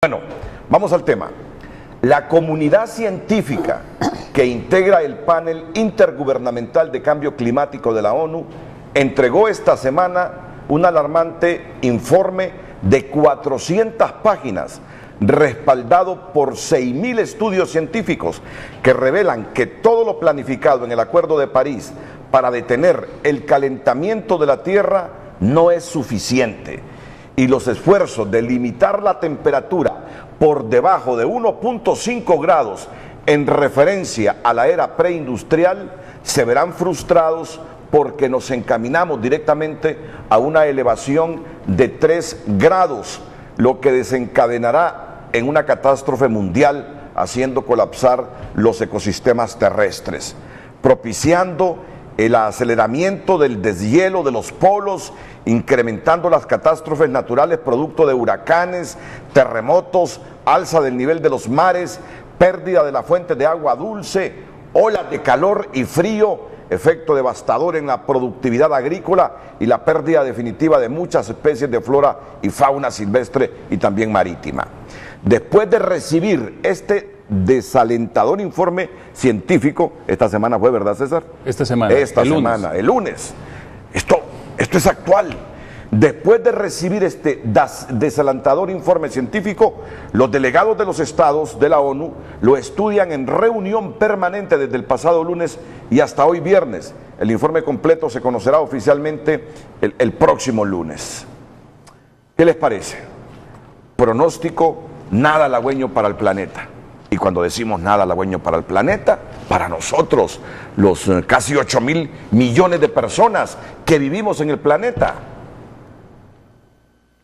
Bueno, vamos al tema. La comunidad científica que integra el panel intergubernamental de cambio climático de la ONU entregó esta semana un alarmante informe de 400 páginas respaldado por 6.000 estudios científicos que revelan que todo lo planificado en el Acuerdo de París para detener el calentamiento de la Tierra no es suficiente. Y los esfuerzos de limitar la temperatura por debajo de 1.5 grados en referencia a la era preindustrial se verán frustrados porque nos encaminamos directamente a una elevación de 3 grados, lo que desencadenará en una catástrofe mundial, haciendo colapsar los ecosistemas terrestres, propiciando el aceleramiento del deshielo de los polos, incrementando las catástrofes naturales producto de huracanes, terremotos, alza del nivel de los mares, pérdida de la fuente de agua dulce, olas de calor y frío, efecto devastador en la productividad agrícola y la pérdida definitiva de muchas especies de flora y fauna silvestre y también marítima. Después de recibir este desalentador informe científico, esta semana fue, ¿verdad, César? Esta semana, el lunes. Esto es actual. Después de recibir este desalentador informe científico, los delegados de los estados de la ONU lo estudian en reunión permanente desde el pasado lunes y hasta hoy viernes. El informe completo se conocerá oficialmente el próximo lunes. ¿Qué les parece? Pronóstico nada halagüeño para el planeta. Y cuando decimos nada halagüeño para el planeta, para nosotros, los casi 8.000 millones de personas que vivimos en el planeta.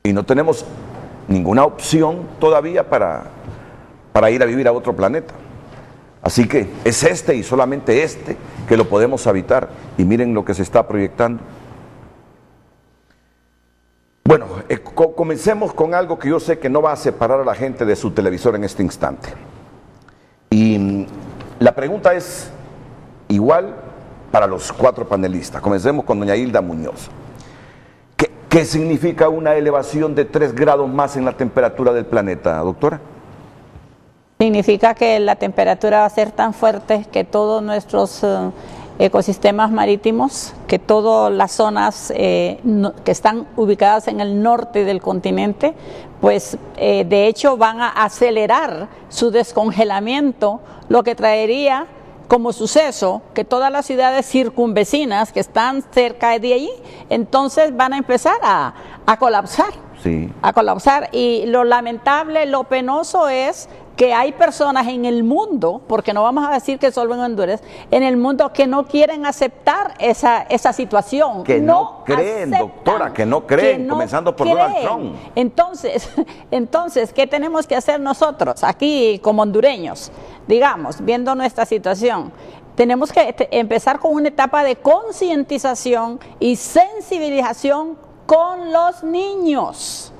Y no tenemos ninguna opción todavía para ir a vivir a otro planeta. Así que es este y solamente este que lo podemos habitar. Y miren lo que se está proyectando. Bueno, comencemos con algo que yo sé que no va a separar a la gente de su televisor en este instante. Y la pregunta es igual para los 4 panelistas. Comencemos con doña Hilda Muñoz. ¿Qué significa una elevación de 3 grados más en la temperatura del planeta, doctora? Significa que la temperatura va a ser tan fuerte que todos nuestros ecosistemas marítimos, que todas las zonas que están ubicadas en el norte del continente, pues de hecho van a acelerar su descongelamiento, lo que traería como suceso que todas las ciudades circunvecinas que están cerca de allí, entonces van a empezar a colapsar. Sí. A colapsar. Y lo lamentable, lo penoso es que hay personas en el mundo, porque no vamos a decir que solo en Honduras, en el mundo que no quieren aceptar esa situación. Que no creen, doctora, que no creen, comenzando por Donald Trump. Entonces, ¿qué tenemos que hacer nosotros aquí como hondureños? Digamos, viendo nuestra situación, tenemos que empezar con una etapa de concientización y sensibilización con los niños.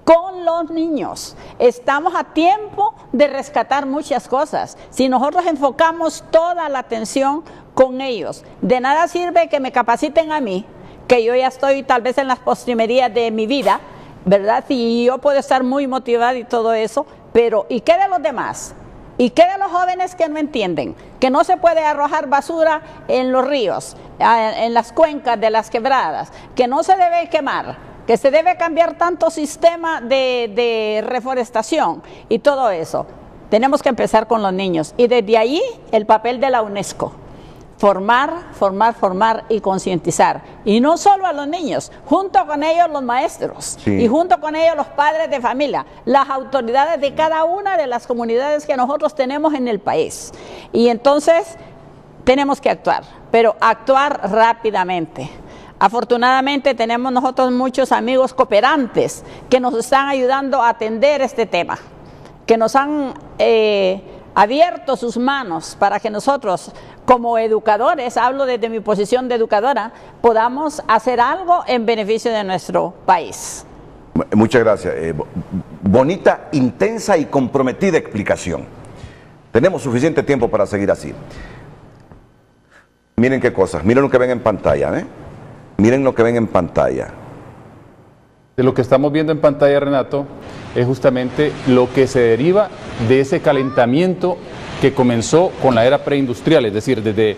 Con los niños. Estamos a tiempo de rescatar muchas cosas. Si nosotros enfocamos toda la atención con ellos, de nada sirve que me capaciten a mí, que yo ya estoy tal vez en las postrimerías de mi vida, ¿verdad? Y yo puedo estar muy motivada y todo eso, pero ¿y qué de los demás? ¿Y qué de los jóvenes que no entienden? Que no se puede arrojar basura en los ríos, en las cuencas de las quebradas, que no se debe quemar, que se debe cambiar tanto sistema de reforestación y todo eso. Tenemos que empezar con los niños y desde ahí el papel de la UNESCO. Formar y concientizar. Y no solo a los niños, junto con ellos los maestros, sí, y junto con ellos los padres de familia, las autoridades de cada una de las comunidades que nosotros tenemos en el país. Y entonces tenemos que actuar, pero actuar rápidamente. Afortunadamente tenemos nosotros muchos amigos cooperantes que nos están ayudando a atender este tema, que nos han abierto sus manos para que nosotros como educadores, hablo desde mi posición de educadora, podamos hacer algo en beneficio de nuestro país. Muchas gracias. Bonita, intensa y comprometida explicación. Tenemos suficiente tiempo para seguir así. Miren qué cosas, miren lo que ven en pantalla, ¿eh? Miren lo que ven en pantalla. De lo que estamos viendo en pantalla, Renato, es justamente lo que se deriva de ese calentamiento que comenzó con la era preindustrial, es decir, desde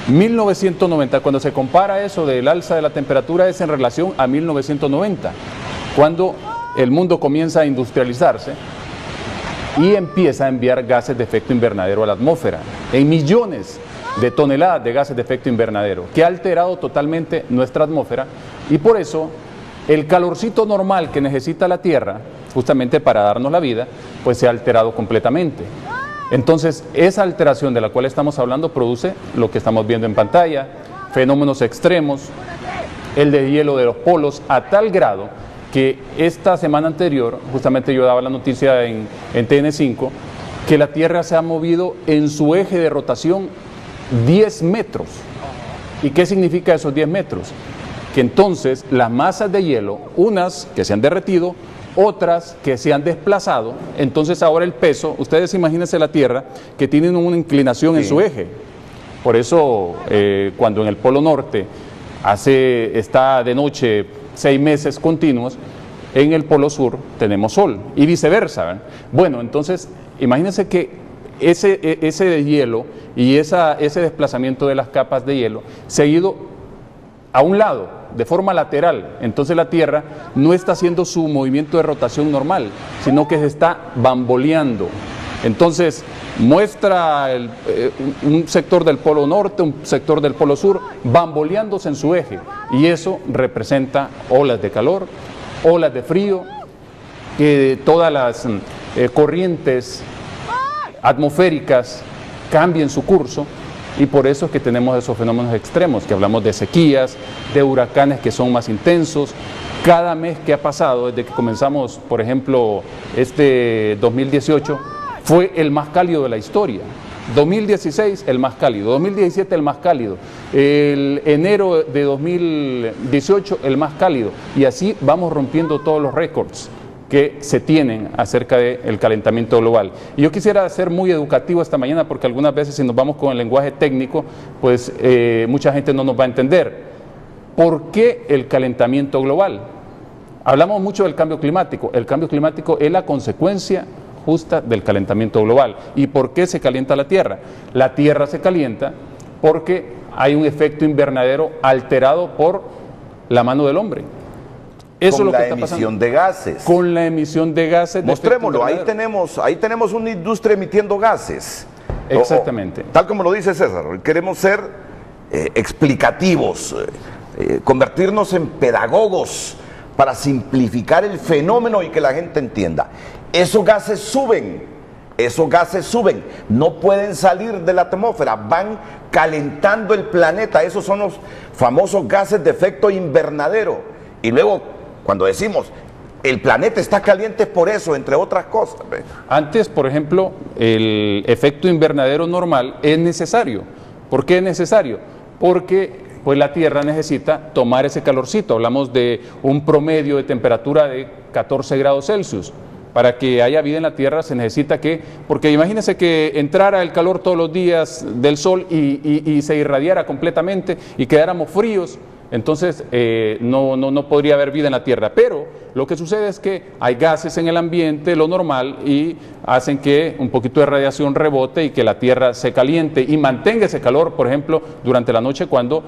1990, cuando se compara eso del alza de la temperatura, es en relación a 1990, cuando el mundo comienza a industrializarse y empieza a enviar gases de efecto invernadero a la atmósfera, en millones de toneladas de gases de efecto invernadero, que ha alterado totalmente nuestra atmósfera, y por eso el calorcito normal que necesita la Tierra, justamente para darnos la vida, pues se ha alterado completamente. Entonces, esa alteración de la cual estamos hablando produce lo que estamos viendo en pantalla, fenómenos extremos, el deshielo de los polos, a tal grado que esta semana anterior, justamente yo daba la noticia en TN5, que la Tierra se ha movido en su eje de rotación 10 metros. ¿Y qué significa esos 10 metros? Que entonces las masas de hielo, unas que se han derretido, otras que se han desplazado, entonces ahora el peso, ustedes imagínense la Tierra que tiene una inclinación en su eje. Por eso cuando en el Polo Norte está de noche 6 meses continuos, en el Polo Sur tenemos sol y viceversa, ¿verdad? Bueno, entonces imagínense que ese hielo y ese desplazamiento de las capas de hielo se ha ido a un lado, de forma lateral. Entonces la Tierra no está haciendo su movimiento de rotación normal, sino que se está bamboleando. Entonces muestra un sector del Polo Norte, un sector del Polo Sur, bamboleándose en su eje, y eso representa olas de calor, olas de frío, que todas las corrientes atmosféricas cambien su curso, y por eso es que tenemos esos fenómenos extremos, que hablamos de sequías, de huracanes que son más intensos. Cada mes que ha pasado, desde que comenzamos, por ejemplo, este 2018, fue el más cálido de la historia. 2016 el más cálido, 2017 el más cálido, el enero de 2018 el más cálido, y así vamos rompiendo todos los récords que se tienen acerca del calentamiento global. Y yo quisiera ser muy educativo esta mañana, porque algunas veces si nos vamos con el lenguaje técnico, pues mucha gente no nos va a entender. ¿Por qué el calentamiento global? Hablamos mucho del cambio climático. El cambio climático es la consecuencia justa del calentamiento global. ¿Y por qué se calienta la Tierra? La Tierra se calienta porque hay un efecto invernadero alterado por la mano del hombre. Eso con es lo la que está emisión pasando. de gases. Con la emisión de gases. Mostrémoslo, ahí tenemos una industria emitiendo gases. Exactamente. Tal como lo dice César, queremos ser explicativos, convertirnos en pedagogos para simplificar el fenómeno y que la gente entienda. Esos gases suben, no pueden salir de la atmósfera, van calentando el planeta. Esos son los famosos gases de efecto invernadero. Y luego, cuando decimos el planeta está caliente, por eso, entre otras cosas. Antes, por ejemplo, el efecto invernadero normal es necesario. ¿Por qué es necesario? Porque pues la Tierra necesita tomar ese calorcito. Hablamos de un promedio de temperatura de 14 grados Celsius. Para que haya vida en la Tierra se necesita porque imagínense que entrara el calor todos los días del sol y se irradiara completamente y quedáramos fríos. Entonces no podría haber vida en la Tierra, pero lo que sucede es que hay gases en el ambiente, lo normal, y hacen que un poquito de radiación rebote y que la Tierra se caliente y mantenga ese calor, por ejemplo, durante la noche cuando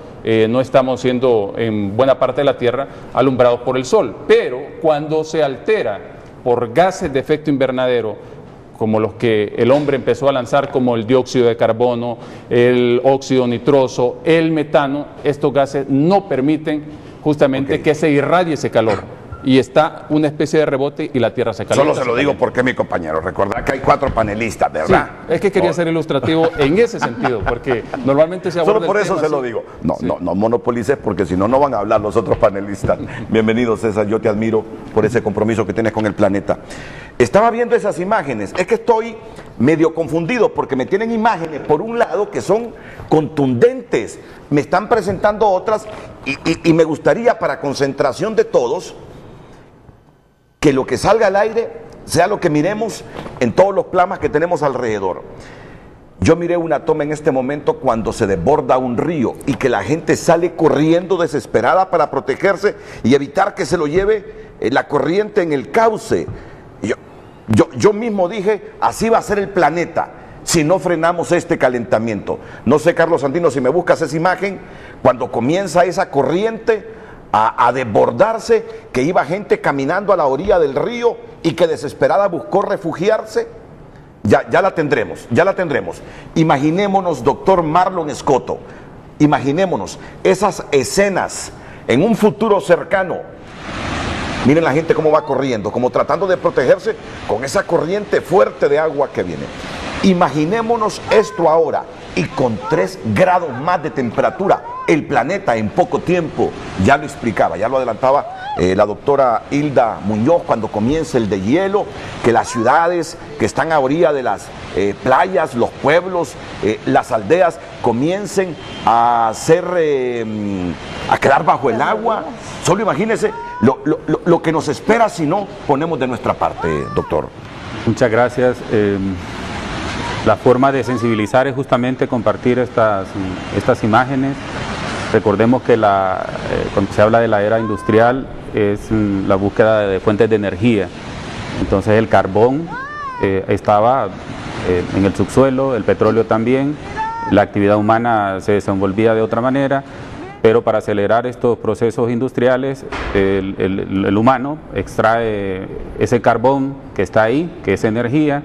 no estamos siendo en buena parte de la Tierra alumbrados por el sol. Pero cuando se altera por gases de efecto invernadero, como los que el hombre empezó a lanzar, como el dióxido de carbono, el óxido nitroso, el metano, estos gases no permiten justamente que se irradie ese calor. Y está una especie de rebote y la Tierra se calienta. Solo se lo digo porque mi compañero, recordad que hay 4 panelistas, ¿verdad? Sí, es que quería ser ilustrativo en ese sentido, porque normalmente se aborda solo por eso se lo digo. No monopolices, porque si no, no van a hablar los otros panelistas. Bienvenido, César, yo te admiro por ese compromiso que tienes con el planeta. Estaba viendo esas imágenes, es que estoy medio confundido porque me tienen imágenes por un lado que son contundentes, me están presentando otras y me gustaría, para concentración de todos, que lo que salga al aire sea lo que miremos en todos los plamas que tenemos alrededor. Yo miré una toma en este momento cuando se desborda un río y que la gente sale corriendo desesperada para protegerse y evitar que se lo lleve la corriente en el cauce. Yo mismo dije, así va a ser el planeta si no frenamos este calentamiento. No sé, Carlos Sandino, si me buscas esa imagen, cuando comienza esa corriente a desbordarse, que iba gente caminando a la orilla del río y que desesperada buscó refugiarse. Ya la tendremos, ya la tendremos. Imaginémonos, doctor Marlon Escoto, imaginémonos esas escenas en un futuro cercano. Miren la gente cómo va corriendo, como tratando de protegerse con esa corriente fuerte de agua que viene. Imaginémonos esto ahora, y con 3 grados más de temperatura, el planeta en poco tiempo, ya lo explicaba, ya lo adelantaba la doctora Hilda Muñoz, cuando comience el deshielo, que las ciudades que están a orilla de las playas, los pueblos, las aldeas, comiencen a a quedar bajo el agua. Solo imagínense lo que nos espera si no ponemos de nuestra parte, doctor. Muchas gracias. La forma de sensibilizar es justamente compartir estas imágenes. Recordemos que cuando se habla de la era industrial es la búsqueda de fuentes de energía. Entonces el carbón estaba en el subsuelo, el petróleo también, la actividad humana se desenvolvía de otra manera, pero para acelerar estos procesos industriales el humano extrae ese carbón que está ahí, que es energía,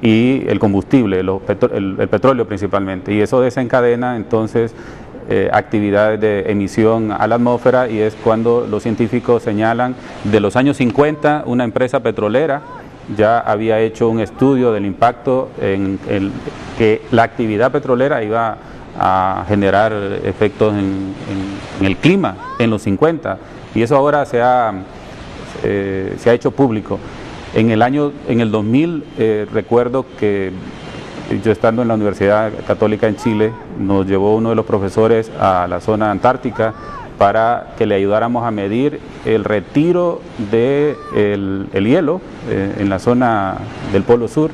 y el combustible, el petróleo principalmente, y eso desencadena entonces actividades de emisión a la atmósfera, y es cuando los científicos señalan de los años 50 una empresa petrolera ya había hecho un estudio del impacto que la actividad petrolera iba a generar efectos en el clima en los 50, y eso ahora se ha hecho público. En el 2000 recuerdo que yo, estando en la Universidad Católica en Chile, nos llevó uno de los profesores a la zona antártica para que le ayudáramos a medir el retiro del hielo en la zona del Polo Sur.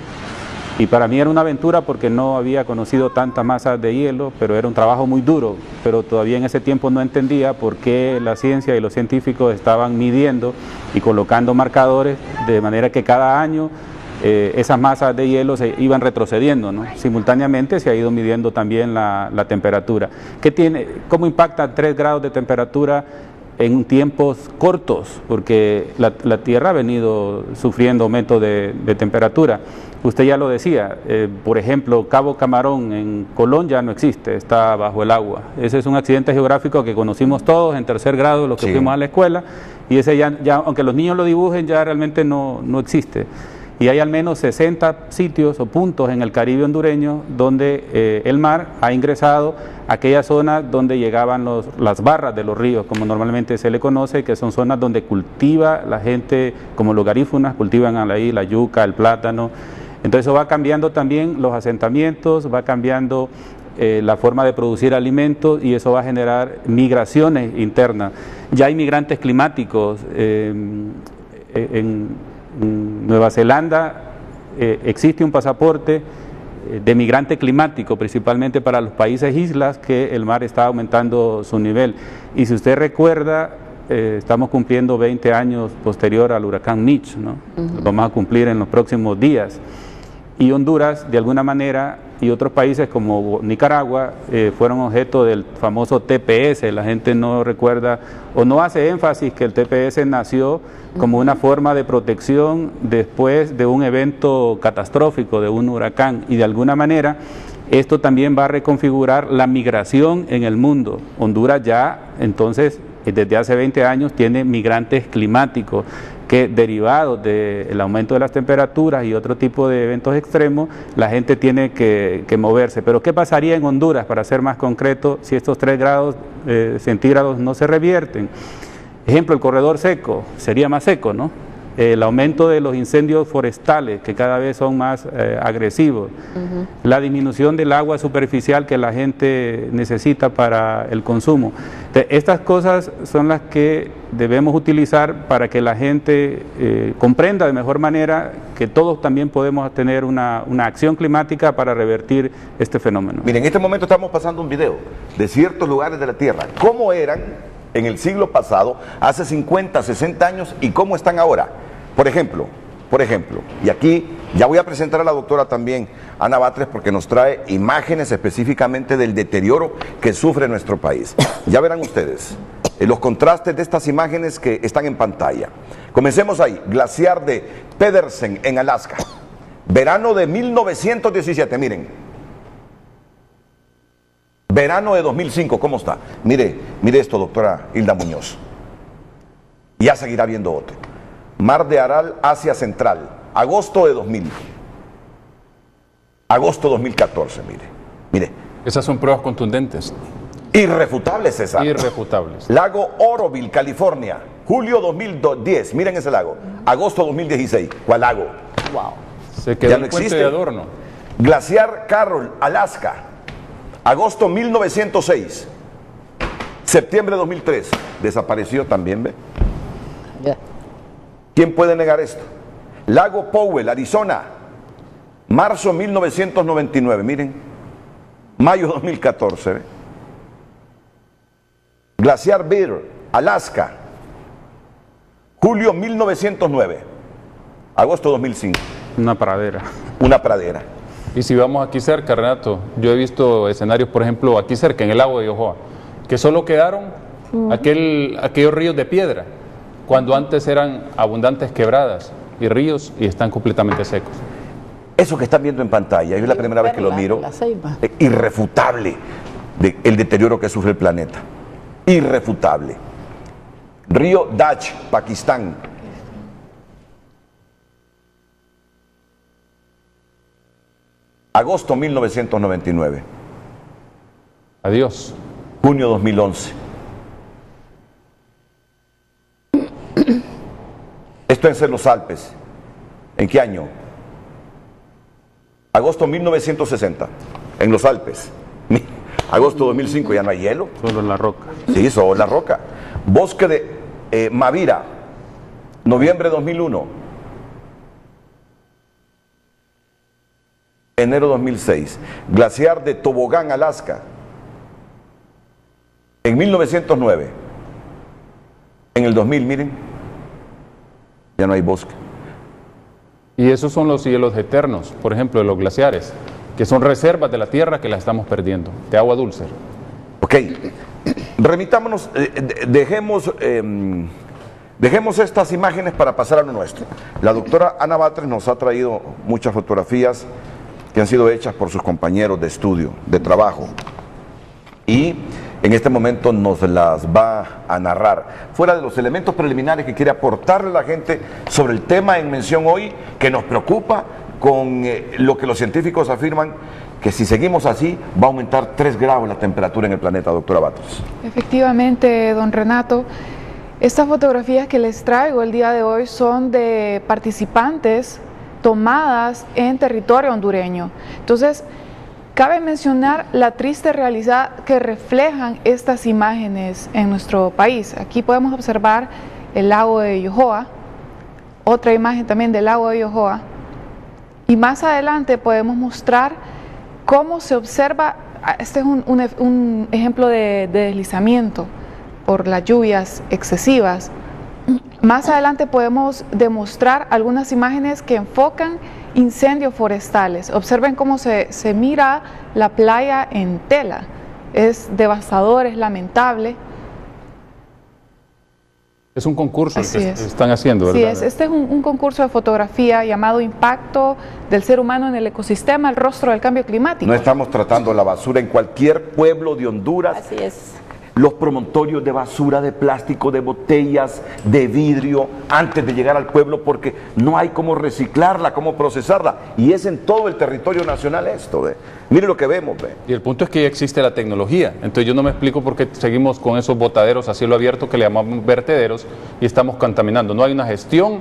Y para mí era una aventura porque no había conocido tanta masa de hielo, pero era un trabajo muy duro. Pero todavía en ese tiempo no entendía por qué la ciencia y los científicos estaban midiendo y colocando marcadores de manera que cada año esas masas de hielo se iban retrocediendo, ¿no? Simultáneamente se ha ido midiendo también la temperatura. ¿Cómo impacta 3 grados de temperatura en tiempos cortos? Porque la Tierra ha venido sufriendo aumento de temperatura. Usted ya lo decía, por ejemplo, Cabo Camarón en Colón ya no existe, está bajo el agua. Ese es un accidente geográfico que conocimos todos en 3er grado, los que fuimos a la escuela, y ese ya, aunque los niños lo dibujen, ya realmente no existe. Y hay al menos 60 sitios o puntos en el Caribe hondureño donde el mar ha ingresado a aquellas zonas donde llegaban las barras de los ríos, como normalmente se le conoce, que son zonas donde cultiva la gente, como los garífunas, cultivan ahí la yuca, el plátano. Entonces eso va cambiando también los asentamientos, va cambiando la forma de producir alimentos, y eso va a generar migraciones internas. Ya hay migrantes climáticos en Nueva Zelanda. Existe un pasaporte de migrante climático, principalmente para los países islas, que el mar está aumentando su nivel. Y si usted recuerda, estamos cumpliendo 20 años posterior al huracán Mitch, ¿no? Vamos a cumplir en los próximos días. Y Honduras, de alguna manera, y otros países como Nicaragua, fueron objeto del famoso TPS. La gente no recuerda o no hace énfasis que el TPS nació como una forma de protección después de un evento catastrófico, de un huracán, y de alguna manera esto también va a reconfigurar la migración en el mundo. Honduras ya, entonces, desde hace 20 años tiene migrantes climáticos que, derivados del aumento de las temperaturas y otro tipo de eventos extremos, la gente tiene que moverse. Pero ¿qué pasaría en Honduras, para ser más concreto, si estos 3 grados centígrados no se revierten? Ejemplo, el corredor seco sería más seco, ¿no? El aumento de los incendios forestales, que cada vez son más agresivos, la disminución del agua superficial que la gente necesita para el consumo. Estas cosas son las que debemos utilizar para que la gente comprenda de mejor manera que todos también podemos tener una acción climática para revertir este fenómeno. Miren, en este momento estamos pasando un video de ciertos lugares de la Tierra, cómo eran en el siglo pasado, hace 50, 60 años, y cómo están ahora. Por ejemplo, y aquí ya voy a presentar a la doctora también, Ana Batres, porque nos trae imágenes específicamente del deterioro que sufre nuestro país. Ya verán ustedes los contrastes de estas imágenes que están en pantalla. Comencemos ahí, glaciar de Pedersen en Alaska, verano de 1917, miren. Verano de 2005, ¿cómo está? Mire esto, doctora Hilda Muñoz. Ya seguirá viendo otro. Mar de Aral, Asia Central, agosto de 2000. Agosto 2014, mire. Esas son pruebas contundentes. Irrefutables, César. Irrefutables. Lago Oroville, California, julio 2010. Miren ese lago. Agosto 2016. ¿Cuál lago? Wow. Se quedó el puente de adorno. Glaciar Carroll, Alaska, agosto 1906. Septiembre 2003. Desapareció también, ¿ve? Ya. ¿Quién puede negar esto? Lago Powell, Arizona, marzo 1999. Miren. Mayo 2014, ¿ve? Glaciar Bear, Alaska, julio 1909, agosto 2005. Una pradera. Una pradera. Y si vamos aquí cerca, Renato, yo he visto escenarios, por ejemplo, aquí cerca, en el lago de Yohoa, que solo quedaron aquellos ríos de piedra, cuando antes eran abundantes quebradas y ríos y están completamente secos. Eso que están viendo en pantalla, es la primera vez que lo miro, es irrefutable el deterioro que sufre el planeta. Irrefutable. Río Dach, Pakistán. Agosto 1999. Adiós. Junio 2011. Esto en los Alpes. ¿En qué año? Agosto 1960. En los Alpes. Agosto 2005, ya no hay hielo. Solo la roca. Sí, solo la roca. Bosque de Mavira, noviembre 2001. Enero 2006. Glaciar de Tobogán, Alaska, en 1909. En el 2000, miren, ya no hay bosque. Y esos son los hielos eternos, por ejemplo, de los glaciares, que son reservas de la tierra que las estamos perdiendo, de agua dulce. Ok, remitámonos, dejemos estas imágenes para pasar a lo nuestro. La doctora Ana Batres nos ha traído muchas fotografías que han sido hechas por sus compañeros de estudio, de trabajo, y en este momento nos las va a narrar, fuera de los elementos preliminares que quiere aportarle a la gente sobre el tema en mención hoy, que nos preocupa con lo que los científicos afirman, que si seguimos así va a aumentar 3 grados la temperatura en el planeta, doctora Batres. Efectivamente, don Renato, estas fotografías que les traigo el día de hoy son de participantes tomadas en territorio hondureño. Entonces, cabe mencionar la triste realidad que reflejan estas imágenes en nuestro país. Aquí podemos observar el lago de Yohoa, otra imagen también del lago de Yohoa, y más adelante podemos mostrar cómo se observa, este es un ejemplo de deslizamiento por las lluvias excesivas. Más adelante podemos demostrar algunas imágenes que enfocan incendios forestales. Observen cómo se mira la playa en tela. Es devastador, es lamentable. Es un concurso el que es. están haciendo, ¿verdad? Sí, este es un concurso de fotografía llamado Impacto del Ser Humano en el Ecosistema, el rostro del cambio climático. No estamos tratando la basura en cualquier pueblo de Honduras. Así es. Los promontorios de basura, de plástico, de botellas, de vidrio, antes de llegar al pueblo, porque no hay cómo reciclarla, cómo procesarla. Y es en todo el territorio nacional esto. Mire lo que vemos. Y el punto es que ya existe la tecnología. Entonces yo no me explico por qué seguimos con esos botaderos a cielo abierto que le llamamos vertederos y estamos contaminando. No hay una gestión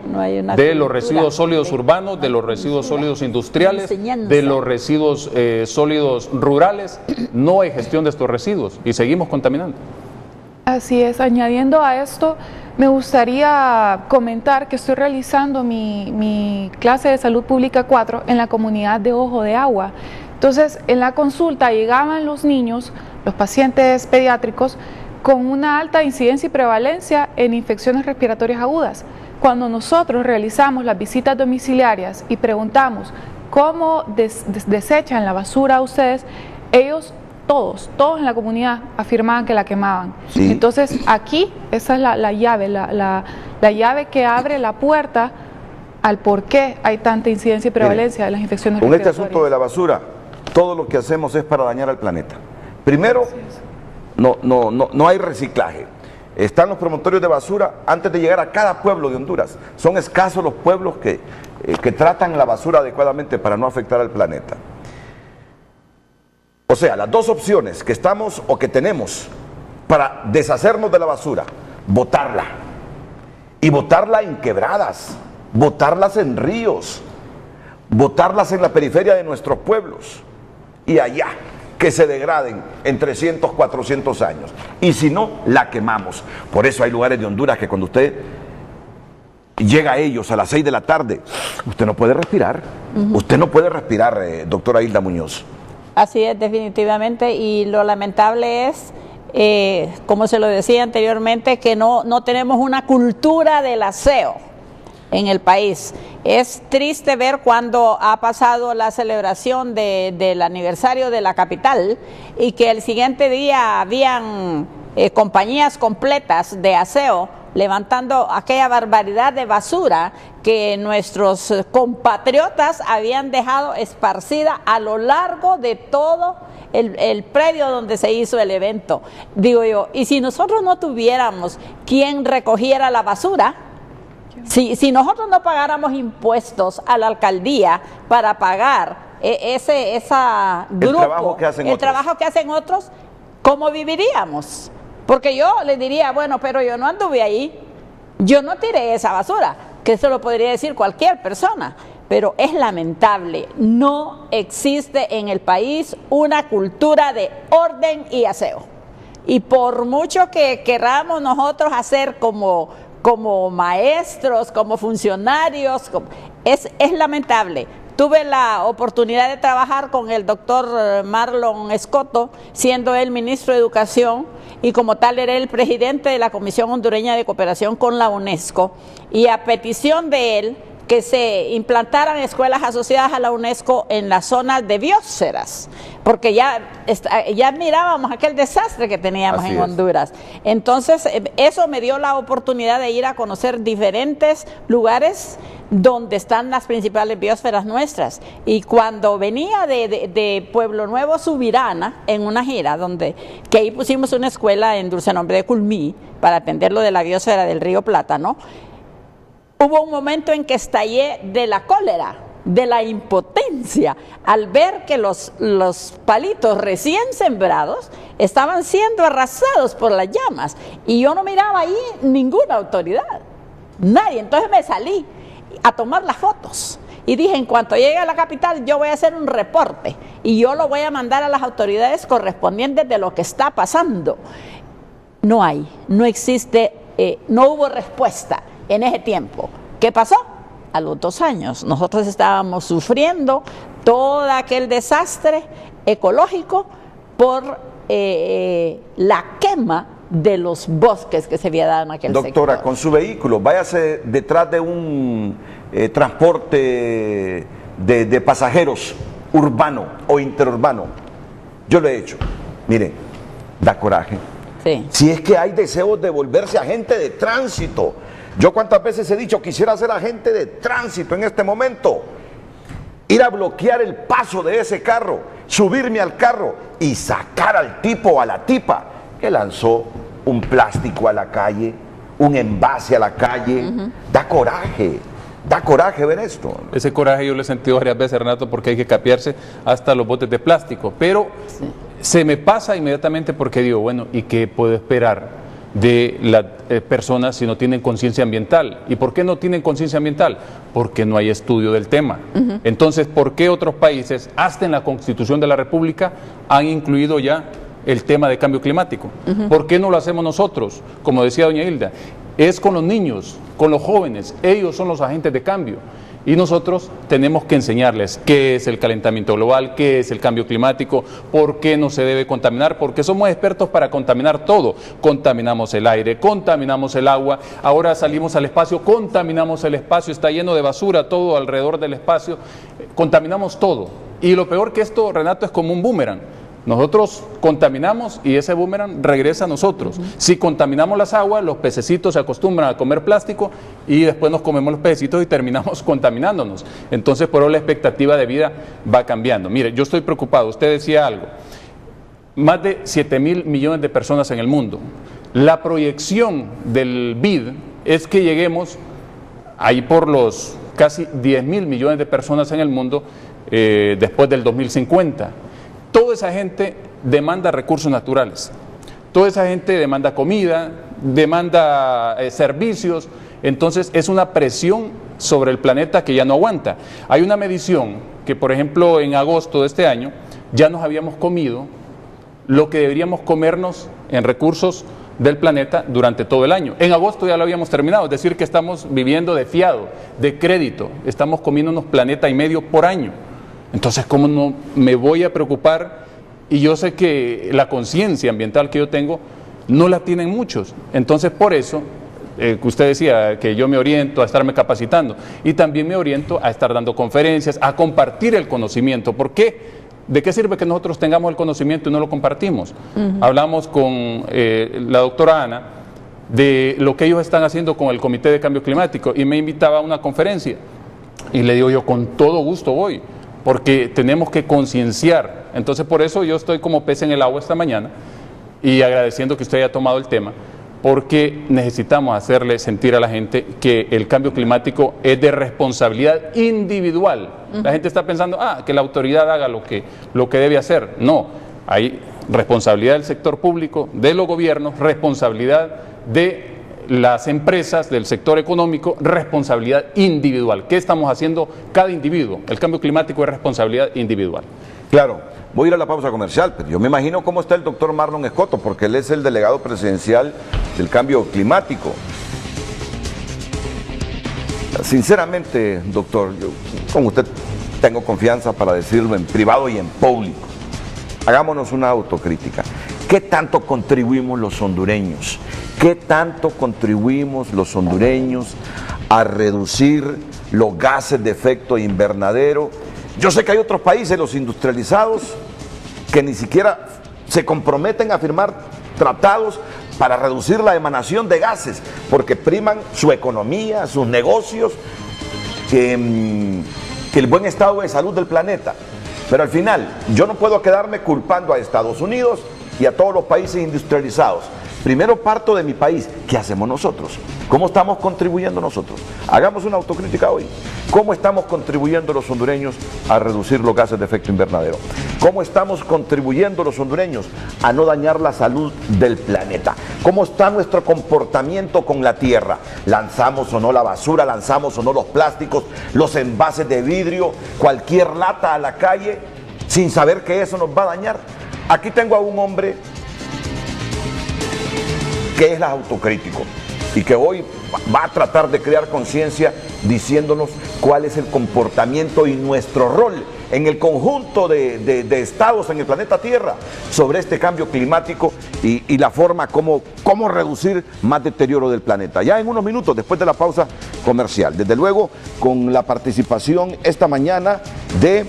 de los residuos sólidos urbanos, de los residuos sólidos industriales, de los residuos sólidos rurales. No hay gestión de estos residuos y seguimos contaminando. Así es, añadiendo a esto, me gustaría comentar que estoy realizando mi clase de Salud Pública 4 en la comunidad de Ojo de Agua. Entonces, en la consulta llegaban los niños, los pacientes pediátricos, con una alta incidencia y prevalencia en infecciones respiratorias agudas. Cuando nosotros realizamos las visitas domiciliarias y preguntamos cómo desechan la basura ustedes, ellos todos en la comunidad afirmaban que la quemaban. Sí. Entonces aquí esa es la llave, la llave que abre la puerta al por qué hay tanta incidencia y prevalencia de las infecciones respiratorias. Con este asunto de la basura, todo lo que hacemos es para dañar al planeta. Primero, no hay reciclaje. Están los promontorios de basura antes de llegar a cada pueblo de Honduras. Son escasos los pueblos que tratan la basura adecuadamente para no afectar al planeta. O sea, las dos opciones que estamos o que tenemos para deshacernos de la basura, botarla. Y botarla en quebradas, botarlas en ríos, botarlas en la periferia de nuestros pueblos. Y allá, que se degraden en 300, 400 años. Y si no, la quemamos. Por eso hay lugares de Honduras que cuando usted llega a ellos a las 6 de la tarde, usted no puede respirar. Usted no puede respirar, doctora Hilda Muñoz. Así es, definitivamente. Y lo lamentable es, como se lo decía anteriormente, que no tenemos una cultura del aseo en el país. Es triste ver cuando ha pasado la celebración del aniversario de la capital y que el siguiente día habían compañías completas de aseo levantando aquella barbaridad de basura que nuestros compatriotas habían dejado esparcida a lo largo de todo el predio donde se hizo el evento. Digo yo, y si nosotros no tuviéramos quien recogiera la basura, si nosotros no pagáramos impuestos a la alcaldía para pagar ese grupo, el trabajo que hacen otros, ¿cómo viviríamos? Porque yo le diría, bueno, pero yo no anduve ahí, yo no tiré esa basura, que eso lo podría decir cualquier persona, pero es lamentable, no existe en el país una cultura de orden y aseo. Y por mucho que queramos nosotros hacer como maestros, como funcionarios, es lamentable. Tuve la oportunidad de trabajar con el doctor Marlon Escoto, siendo él ministro de Educación, y como tal era el presidente de la Comisión Hondureña de Cooperación con la UNESCO, y a petición de él, que se implantaran escuelas asociadas a la UNESCO en las zonas de biosferas, porque ya mirábamos aquel desastre que teníamos en Honduras. Entonces, eso me dio la oportunidad de ir a conocer diferentes lugares donde están las principales biosferas nuestras. Y cuando venía de Pueblo Nuevo, Subirana, en una gira, que ahí pusimos una escuela en dulce nombre de Culmí, para atender lo de la biosfera del río Plátano, hubo un momento en que estallé de la cólera, de la impotencia, al ver que los palitos recién sembrados estaban siendo arrasados por las llamas y yo no miraba ahí ninguna autoridad, nadie. Entonces me salí a tomar las fotos y dije, en cuanto llegue a la capital yo voy a hacer un reporte y yo lo voy a mandar a las autoridades correspondientes de lo que está pasando. No existe, no hubo respuesta en ese tiempo. ¿Qué pasó? A los 2 años nosotros estábamos sufriendo todo aquel desastre ecológico por la quema de los bosques que se había dado en aquel sector. Doctora, con su vehículo, váyase detrás de un transporte de pasajeros urbano o interurbano. Yo lo he hecho. Miren, da coraje. Sí. Si es que hay deseos de volverse agente de tránsito. Yo cuántas veces he dicho, quisiera ser agente de tránsito en este momento, ir a bloquear el paso de ese carro, subirme al carro y sacar al tipo o a la tipa que lanzó un plástico a la calle, un envase a la calle. Da coraje ver esto. Ese coraje yo lo he sentido varias veces, Renato, porque hay que capearse hasta los botes de plástico, pero se me pasa inmediatamente porque digo, bueno, ¿y qué puedo esperar de las personas si no tienen conciencia ambiental? ¿Y por qué no tienen conciencia ambiental? Porque no hay estudio del tema. Entonces, ¿por qué otros países, hasta en la Constitución de la República, han incluido ya el tema de cambio climático? ¿Por qué no lo hacemos nosotros? Como decía doña Hilda, es con los niños, con los jóvenes, ellos son los agentes de cambio. y nosotros tenemos que enseñarles qué es el calentamiento global, qué es el cambio climático, por qué no se debe contaminar, porque somos expertos para contaminar todo. Contaminamos el aire, contaminamos el agua, ahora salimos al espacio, contaminamos el espacio, está lleno de basura todo alrededor del espacio, contaminamos todo. Y lo peor que esto, Renato, es como un boomerang. Nosotros contaminamos y ese boomerang regresa a nosotros. Si contaminamos las aguas, los pececitos se acostumbran a comer plástico y después nos comemos los pececitos y terminamos contaminándonos. Entonces, por eso la expectativa de vida va cambiando. Mire, yo estoy preocupado. Usted decía algo. Más de 7.000 millones de personas en el mundo. La proyección del BID es que lleguemos ahí por los casi 10.000 millones de personas en el mundo después del 2050. Toda esa gente demanda recursos naturales, toda esa gente demanda comida, demanda servicios, entonces es una presión sobre el planeta que ya no aguanta. Hay una medición que, por ejemplo, en agosto de este año ya nos habíamos comido lo que deberíamos comernos en recursos del planeta durante todo el año. En agosto ya lo habíamos terminado, es decir que estamos viviendo de fiado, de crédito, estamos comiéndonos planeta y medio por año. Entonces, ¿cómo no me voy a preocupar? Y yo sé que la conciencia ambiental que yo tengo no la tienen muchos. Entonces, por eso, que usted decía que yo me oriento a estarme capacitando y también me oriento a estar dando conferencias, a compartir el conocimiento. ¿Por qué? ¿De qué sirve que nosotros tengamos el conocimiento y no lo compartimos? Hablamos con la doctora Ana de lo que ellos están haciendo con el Comité de Cambio Climático y me invitaba a una conferencia. Y le digo yo, con todo gusto voy, porque tenemos que concienciar. Entonces, por eso yo estoy como pez en el agua esta mañana y agradeciendo que usted haya tomado el tema, porque necesitamos hacerle sentir a la gente que el cambio climático es de responsabilidad individual. La gente está pensando, que la autoridad haga lo que debe hacer. No, hay responsabilidad del sector público, de los gobiernos, responsabilidad de las empresas, del sector económico, responsabilidad individual. ¿Qué estamos haciendo cada individuo? El cambio climático es responsabilidad individual. Claro, voy a ir a la pausa comercial, pero yo me imagino cómo está el doctor Marlon Escoto, porque él es el delegado presidencial del cambio climático. Sinceramente, doctor, yo con usted tengo confianza para decirlo en privado y en público. Hagámonos una autocrítica. ¿Qué tanto contribuimos los hondureños? ¿Qué tanto contribuimos los hondureños a reducir los gases de efecto invernadero? Yo sé que hay otros países, los industrializados, que ni siquiera se comprometen a firmar tratados para reducir la emanación de gases, porque priman su economía, sus negocios, que el buen estado de salud del planeta. Pero al final, yo no puedo quedarme culpando a Estados Unidos y a todos los países industrializados. Primero parto de mi país. ¿Qué hacemos nosotros? ¿Cómo estamos contribuyendo nosotros? Hagamos una autocrítica hoy. ¿Cómo estamos contribuyendo los hondureños a reducir los gases de efecto invernadero? ¿Cómo estamos contribuyendo los hondureños a no dañar la salud del planeta? ¿Cómo está nuestro comportamiento con la tierra? ¿Lanzamos o no la basura? ¿Lanzamos o no los plásticos, los envases de vidrio, cualquier lata a la calle, sin saber que eso nos va a dañar? Aquí tengo a un hombre que es autocrítico y que hoy va a tratar de crear conciencia diciéndonos cuál es el comportamiento y nuestro rol en el conjunto de estados en el planeta Tierra sobre este cambio climático y la forma cómo reducir más deterioro del planeta. Ya en unos minutos, después de la pausa comercial, desde luego con la participación esta mañana de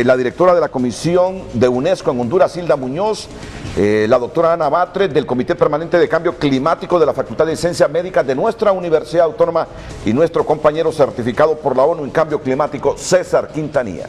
la directora de la Comisión de UNESCO en Honduras, Hilda Muñoz, la doctora Ana Batres, del Comité Permanente de Cambio Climático de la Facultad de Ciencias Médicas de nuestra Universidad Autónoma, y nuestro compañero certificado por la ONU en Cambio Climático, César Quintanilla.